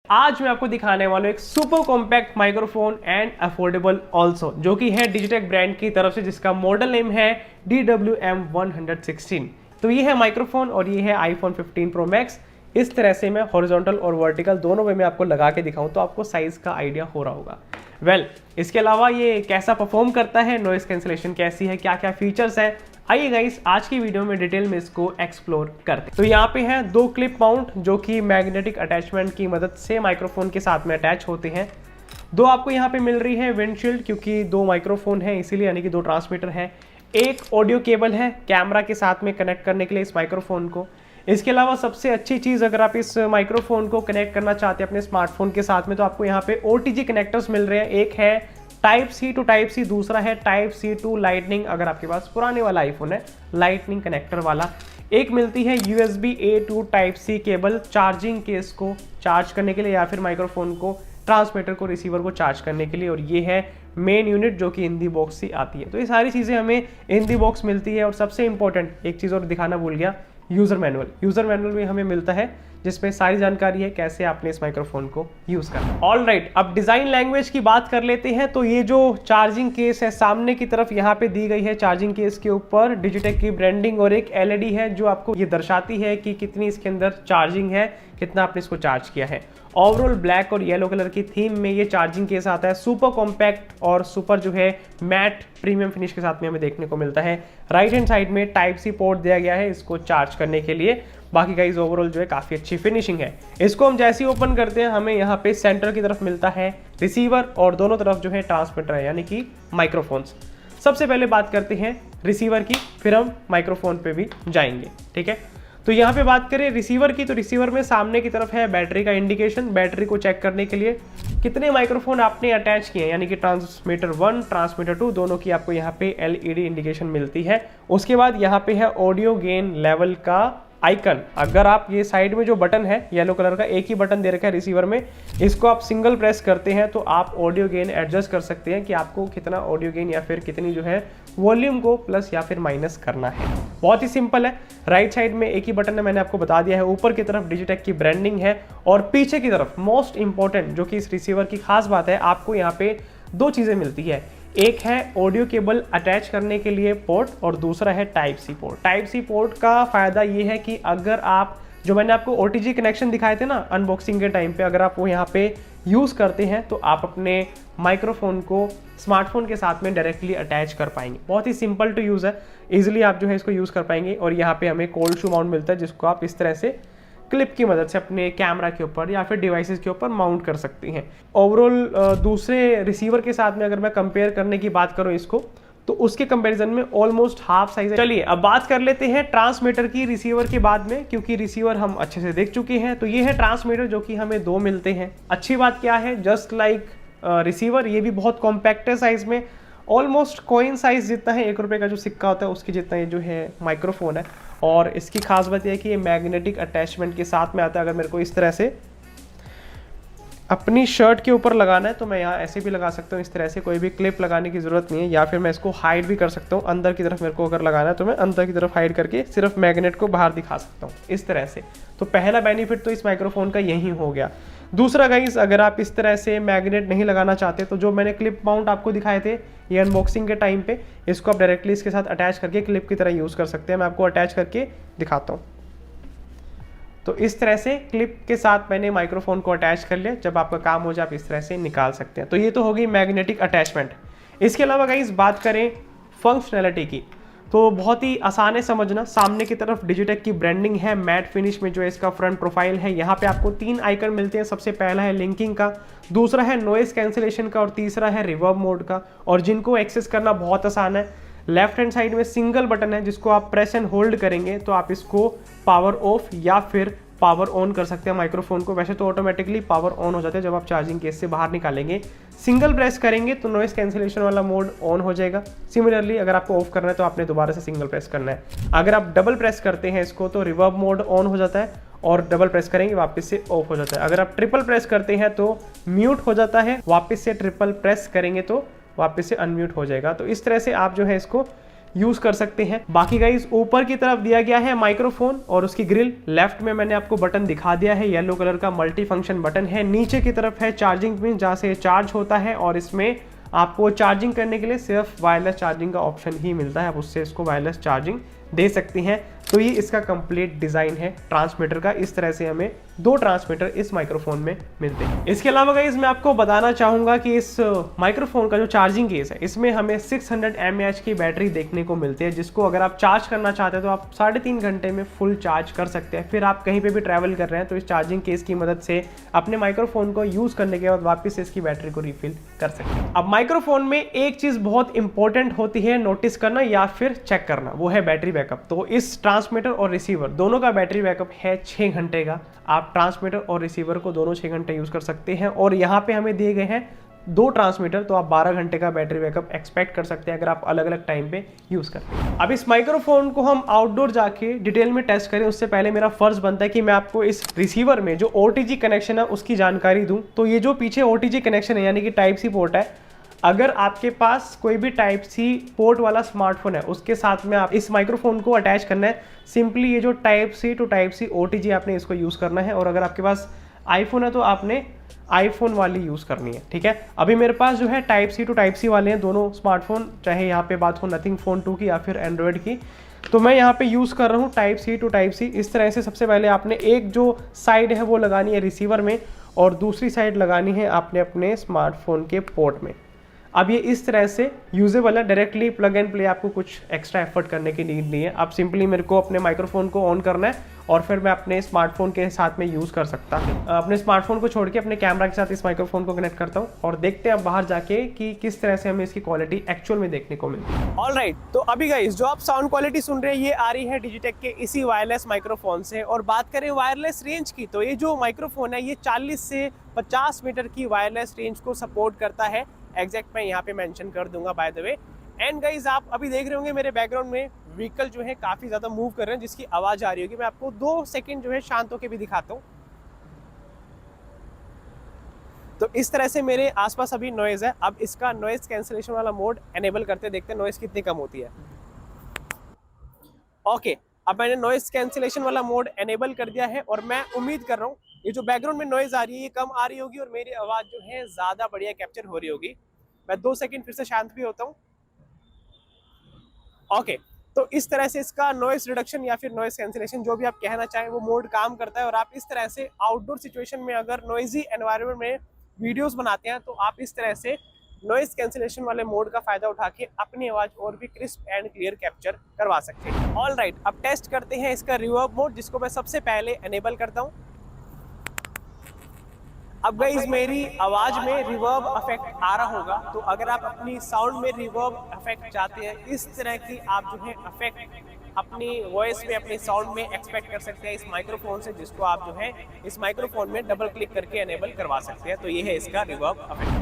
आज मैं आपको दिखाने वाला हूं एक super compact microphone and affordable also, जो कि है डिजिटेक ब्रांड की तरफ से, जिसका मॉडल नेम है DWM116। तो ये है माइक्रोफोन और ये है आईफोन 15 प्रो मैक्स। इस तरह से मैं हॉरिजॉन्टल और वर्टिकल दोनों वे में आपको लगा के दिखाऊं तो आपको साइज का आइडिया हो रहा होगा। इसके अलावा ये कैसा परफॉर्म करता है, नॉइस कैंसिलेशन कैसी है, क्या क्या फीचर्स है, आइए गाइस आज की वीडियो में डिटेल में इसको एक्सप्लोर करते हैं। तो यहाँ पे हैं दो क्लिप माउंट जो कि मैग्नेटिक अटैचमेंट की मदद से माइक्रोफोन के साथ में अटैच होते हैं। दो आपको यहाँ पे मिल रही है विंडशील्ड, क्योंकि दो माइक्रोफोन है इसीलिए, यानी कि दो ट्रांसमीटर है। एक ऑडियो केबल है कैमरा के साथ में कनेक्ट करने के लिए इस माइक्रोफोन को। इसके अलावा सबसे अच्छी चीज़, अगर आप इस माइक्रोफोन को कनेक्ट करना चाहते हैं अपने स्मार्टफोन के साथ में, तो आपको यहाँ पे OTG कनेक्टर्स मिल रहे हैं। एक है type C to type C, दूसरा है टाइप सी टू लाइटनिंग, अगर आपके पास पुराने वाला आईफोन है लाइटनिंग कनेक्टर वाला। एक मिलती है USB A to type C cable charging case को चार्ज करने के लिए, या फिर माइक्रोफोन को, ट्रांसमीटर को, रिसीवर को चार्ज करने के लिए। और ये है मेन यूनिट जो कि इन दी बॉक्स से आती है। तो ये सारी चीज़ें हमें इन दी बॉक्स मिलती है। और सबसे इंपॉर्टेंट एक चीज़ और दिखाना भूल गया, यूज़र मैनुअल। यूज़र मैनुअल भी हमें मिलता है जिसमें सारी जानकारी है कैसे आपने इस माइक्रोफोन को यूज़ करना है। ऑलराइट, अब डिज़ाइन लैंग्वेज की बात कर लेते हैं। तो ये जो चार्जिंग केस है सामने की तरफ यहाँ पे दी गई है, चार्जिंग केस के ऊपर डिजिटेक की ब्रांडिंग और एक LED है जो आपको ये दर्शाती है कि कितनी इसके अंदर चार्जिंग है, कितना आपने इसको चार्ज किया है। ओवरऑल ब्लैक और येलो कलर की थीम में ये चार्जिंग केस आता है। सुपर कॉम्पैक्ट और सुपर जो है मैट प्रीमियम फिनिश के साथ में हमें देखने को मिलता है। राइट हैंड साइड में टाइप सी पोर्ट दिया गया है इसको चार्ज करने के लिए। बाकी गाइस ओवरऑल जो है काफ़ी अच्छी फिनिशिंग है। इसको हम जैसे ही ओपन करते हैं हमें यहाँ पे सेंटर की तरफ मिलता है रिसीवर और दोनों तरफ जो है ट्रांसमीटर है, यानी कि माइक्रोफोन्स। सबसे पहले बात करते हैं रिसीवर की, फिर हम माइक्रोफोन पे भी जाएंगे, ठीक है। तो यहाँ पे बात करें रिसीवर की, तो रिसीवर में सामने की तरफ है बैटरी का इंडिकेशन। बैटरी को चेक करने के लिए कितने माइक्रोफोन आपने अटैच किए हैं, यानी कि ट्रांसमीटर 1, ट्रांसमीटर 2 दोनों की आपको यहाँ पे LED इंडिकेशन मिलती है। उसके बाद यहाँ पे है ऑडियो गेन लेवल का आइकन। अगर आप ये साइड में जो बटन है येलो कलर का, एक ही बटन दे रखा है रिसीवर में, इसको आप सिंगल प्रेस करते हैं तो आप ऑडियो गेन एडजस्ट कर सकते हैं कि आपको कितना ऑडियो गेन या फिर कितनी जो है वॉल्यूम को प्लस या फिर माइनस करना है। बहुत ही सिंपल है। राइट साइड में एक ही बटन है, मैंने आपको बता दिया है। ऊपर की तरफ डिजिटेक की ब्रांडिंग है और पीछे की तरफ मोस्ट इंपॉर्टेंट जो कि इस रिसीवर की खास बात है, आपको यहाँ पे दो चीज़ें मिलती है। एक है ऑडियो केबल अटैच करने के लिए पोर्ट और दूसरा है type C port. Type C port का फ़ायदा ये है कि अगर आप, जो मैंने आपको OTG कनेक्शन दिखाए थे ना अनबॉक्सिंग के टाइम पे, अगर आप वो यहाँ पे यूज़ करते हैं तो आप अपने माइक्रोफोन को स्मार्टफोन के साथ में डायरेक्टली अटैच कर पाएंगे। बहुत ही सिंपल टू यूज़ है, ईजिली आप जो है इसको यूज़ कर पाएंगे। और यहाँ पे हमें कोल्ड शू माउंट मिलता है जिसको आप इस तरह से क्लिप की मदद से अपने कैमरा के ऊपर या फिर डिवाइसेस के ऊपर माउंट कर सकती हैं। ओवरऑल दूसरे रिसीवर के साथ में अगर मैं कंपेयर करने की बात करूं इसको, तो उसके कंपैरिजन में ऑलमोस्ट हाफ साइज है। चलिए अब बात कर लेते हैं ट्रांसमीटर की रिसीवर के बाद में, क्योंकि रिसीवर हम अच्छे से देख चुके हैं। तो ये है ट्रांसमीटर जो कि हमें दो मिलते हैं। अच्छी बात क्या है, जस्ट लाइक रिसीवर ये भी बहुत कॉम्पैक्ट है साइज में, ऑलमोस्ट कॉइन साइज जितना है, 1 रुपये का जो सिक्का होता है उसकी जितना ये जो है माइक्रोफोन है। और इसकी खास बात यह है कि ये मैग्नेटिक अटैचमेंट के साथ में आता है। अगर मेरे को इस तरह से अपनी शर्ट के ऊपर लगाना है तो मैं यहाँ ऐसे भी लगा सकता हूँ, इस तरह से कोई भी क्लिप लगाने की ज़रूरत नहीं है। या फिर मैं इसको हाइड भी कर सकता हूँ, अंदर की तरफ मेरे को अगर लगाना है तो मैं अंदर की तरफ हाइड करके सिर्फ मैग्नेट को बाहर दिखा सकता हूँ इस तरह से। तो पहला बेनिफिट तो इस माइक्रोफोन का यही हो गया। दूसरा गाइस, अगर आप इस तरह से मैग्नेट नहीं लगाना चाहते तो जो मैंने क्लिप माउंट आपको दिखाए थे ये अनबॉक्सिंग के टाइम पे, इसको आप डायरेक्टली इसके साथ अटैच करके क्लिप की तरह यूज़ कर सकते हैं। मैं आपको अटैच करके दिखाता हूँ। तो इस तरह से क्लिप के साथ मैंने माइक्रोफोन को अटैच कर लिया। जब आपका काम हो जाए आप इस तरह से निकाल सकते हैं। तो ये तो होगी मैग्नेटिक अटैचमेंट। इसके अलावा गाइस बात करें फंक्शनैलिटी की, तो बहुत ही आसान है समझना। सामने की तरफ डिजिटेक की ब्रांडिंग है मैट फिनिश में, जो है इसका फ्रंट प्रोफाइल है। यहाँ पे आपको 3 आइकन मिलते हैं। सबसे पहला है लिंकिंग का, दूसरा है नॉइस कैंसिलेशन का और तीसरा है रिवर्ब मोड का। और जिनको एक्सेस करना बहुत आसान है, लेफ्ट हैंड साइड में सिंगल बटन है जिसको आप प्रेस एंड होल्ड करेंगे तो आप इसको पावर ऑफ या फिर पावर ऑन कर सकते हैं माइक्रोफोन को। वैसे तो ऑटोमेटिकली पावर ऑन हो जाता है जब आप चार्जिंग केस से बाहर निकालेंगे। सिंगल प्रेस करेंगे तो नॉइस कैंसिलेशन वाला मोड ऑन हो जाएगा। सिमिलरली अगर आपको ऑफ करना है तो आपने दोबारा से सिंगल प्रेस करना है। अगर आप डबल प्रेस करते हैं इसको तो रिवर्ब मोड ऑन हो जाता है और डबल प्रेस करेंगे वापस से ऑफ हो जाता है। अगर आप ट्रिपल प्रेस करते हैं तो म्यूट हो जाता है, वापस से ट्रिपल प्रेस करेंगे तो वापस से अनम्यूट हो जाएगा। तो इस तरह से आप जो है इसको यूज कर सकते हैं। बाकी गाइस ऊपर की तरफ दिया गया है माइक्रोफोन और उसकी ग्रिल, लेफ्ट में मैंने आपको बटन दिखा दिया है, येलो कलर का मल्टी फंक्शन बटन है। नीचे की तरफ है चार्जिंग पिन जहाँ से चार्ज होता है और इसमें आपको चार्जिंग करने के लिए सिर्फ वायरलेस चार्जिंग का ऑप्शन ही मिलता है, आप उससे इसको वायरलेस चार्जिंग दे सकती हैं। तो ये इसका कंप्लीट डिजाइन है ट्रांसमीटर का। इस तरह से हमें 2 ट्रांसमीटर इस माइक्रोफोन में मिलते हैं। इसके अलावा गाइस मैं आपको बताना चाहूंगा कि इस माइक्रोफोन का जो चार्जिंग केस है इसमें हमें 600 mAh की बैटरी देखने को मिलती है, जिसको अगर आप चार्ज करना चाहते हैं तो आप 3.5 घंटे में फुल चार्ज कर सकते हैं। फिर आप कहीं पे भी ट्रैवल कर रहे हैं तो इस चार्जिंग केस की मदद से अपने माइक्रोफोन को यूज करने के बाद वापस से इसकी बैटरी को रिफिल कर सकते हैं। अब माइक्रोफोन में एक चीज बहुत इंपॉर्टेंट होती है नोटिस करना या फिर चेक करना, वो है बैटरी बैकअप। तो इस ट्रांसमीटर और रिसीवर दोनों का बैटरी बैकअप है 6 घंटे का। आप ट्रांसमीटर और रिसीवर को दोनों 6 घंटे यूज कर सकते हैं और यहाँ पे हमें दिए गए हैं 2 ट्रांसमीटर, तो आप 12 घंटे का बैटरी बैकअप एक्सपेक्ट कर सकते हैं अगर आप अलग अलग टाइम पे यूज करते हैं। अब इस माइक्रोफोन को हम आउटडोर जाके डिटेल में टेस्ट करें उससे पहले मेरा फर्ज बनता है कि मैं आपको इस रिसीवर में जो OTG कनेक्शन है उसकी जानकारी दूं। तो ये जो पीछे OTG कनेक्शन है यानी कि टाइप सी पोर्ट है, अगर आपके पास कोई भी टाइप सी पोर्ट वाला स्मार्टफोन है उसके साथ में आप इस माइक्रोफोन को अटैच करना है। सिंपली ये जो type C to type C OTG आपने इसको यूज़ करना है, और अगर आपके पास आईफोन है तो आपने आईफोन वाली यूज़ करनी है, ठीक है। अभी मेरे पास जो है type C to type C वाले हैं दोनों स्मार्टफोन, चाहे यहाँ पे बात हो नथिंग फ़ोन 2 की या फिर एंड्रॉयड की। तो मैं यहाँ पे यूज़ कर रहा हूँ type C to type C. इस तरह से सबसे पहले आपने एक जो साइड है वो लगानी है रिसीवर में और दूसरी साइड लगानी है आपने अपने स्मार्टफोन के पोर्ट में। अब ये इस तरह से यूजेबल है, डायरेक्टली प्लग एंड प्ले, आपको कुछ एक्स्ट्रा एफर्ट करने की नीड नहीं है। अब सिंपली मेरे को अपने माइक्रोफोन को ऑन करना है और फिर मैं अपने स्मार्टफोन के साथ में यूज़ कर सकता हूँ। अपने स्मार्टफोन को छोड़ के अपने कैमरा के साथ इस माइक्रोफोन को कनेक्ट करता हूँ और देखते हैं अब बाहर जाके कि किस तरह से हमें इसकी क्वालिटी एक्चुअल में देखने को मिलती है। ऑलराइट, तो अभी गाइस जो आप साउंड क्वालिटी सुन रहे हैं ये आ रही है डिजिटेक के इसी वायरलेस माइक्रोफोन से। और बात करें वायरलेस रेंज की तो ये जो माइक्रोफोन है ये 40 से 50 मीटर की वायरलेस रेंज को सपोर्ट करता है। एग्जैक्ट मैं यहाँ पे मेंशन कर दूंगा by the way. And guys आप अभी देख रहे होंगे मेरे बैकग्राउंड में व्हीकल जो है काफ़ी ज़्यादा मूव कर रहे हैं जिसकी आवाज़ आ रही होगी। मैं आपको 2 सेकंड जो है शांत होकर भी दिखाता हूँ। तो इस तरह से मेरे आसपास अभी नॉइज़ है। अब इसका नॉइज़ कैंसिलेशन वाला मोड एनेबल करते देखते हैं नॉइज़ कितनी कम होती है। ओके, अब मैंने नॉइज़ कैंसिलेशन वाला मोड एनेबल कर दिया है और मैं उम्मीद कर रहा हूँ ये जो बैकग्राउंड में नॉइज़ आ रही है ये कम आ रही होगी और मेरी आवाज़ जो है ज़्यादा बढ़िया कैप्चर हो रही होगी। मैं 2 सेकंड फिर से शांत भी होता हूँ। ओके, तो इस तरह से इसका नॉइस रिडक्शन या फिर नॉइस कैंसिलेशन जो भी आप कहना चाहें वो मोड काम करता है। और आप इस तरह से आउटडोर सिचुएशन में अगर नॉइजी एनवायरनमेंट में वीडियोस बनाते हैं तो आप इस तरह से नॉइस कैंसिलेशन वाले मोड का फायदा उठा के अपनी आवाज और भी क्रिस्प एंड क्लियर कैप्चर करवा सकते हैं। ऑलराइट, अब टेस्ट करते हैं इसका रिवर्ब मोड जिसको मैं सबसे पहले एनेबल करता हूँ। अब गाइस मेरी आवाज में रिवर्ब इफेक्ट आ रहा होगा, तो अगर आप अपनी साउंड में रिवर्ब इफेक्ट चाहते हैं इस तरह की आप जो है इफेक्ट अपनी वॉइस में अपने साउंड में एक्सपेक्ट कर सकते हैं इस माइक्रोफोन से, जिसको आप जो है इस माइक्रोफोन में डबल क्लिक करके एनेबल करवा सकते हैं। तो ये है इसका रिवर्ब इफेक्ट।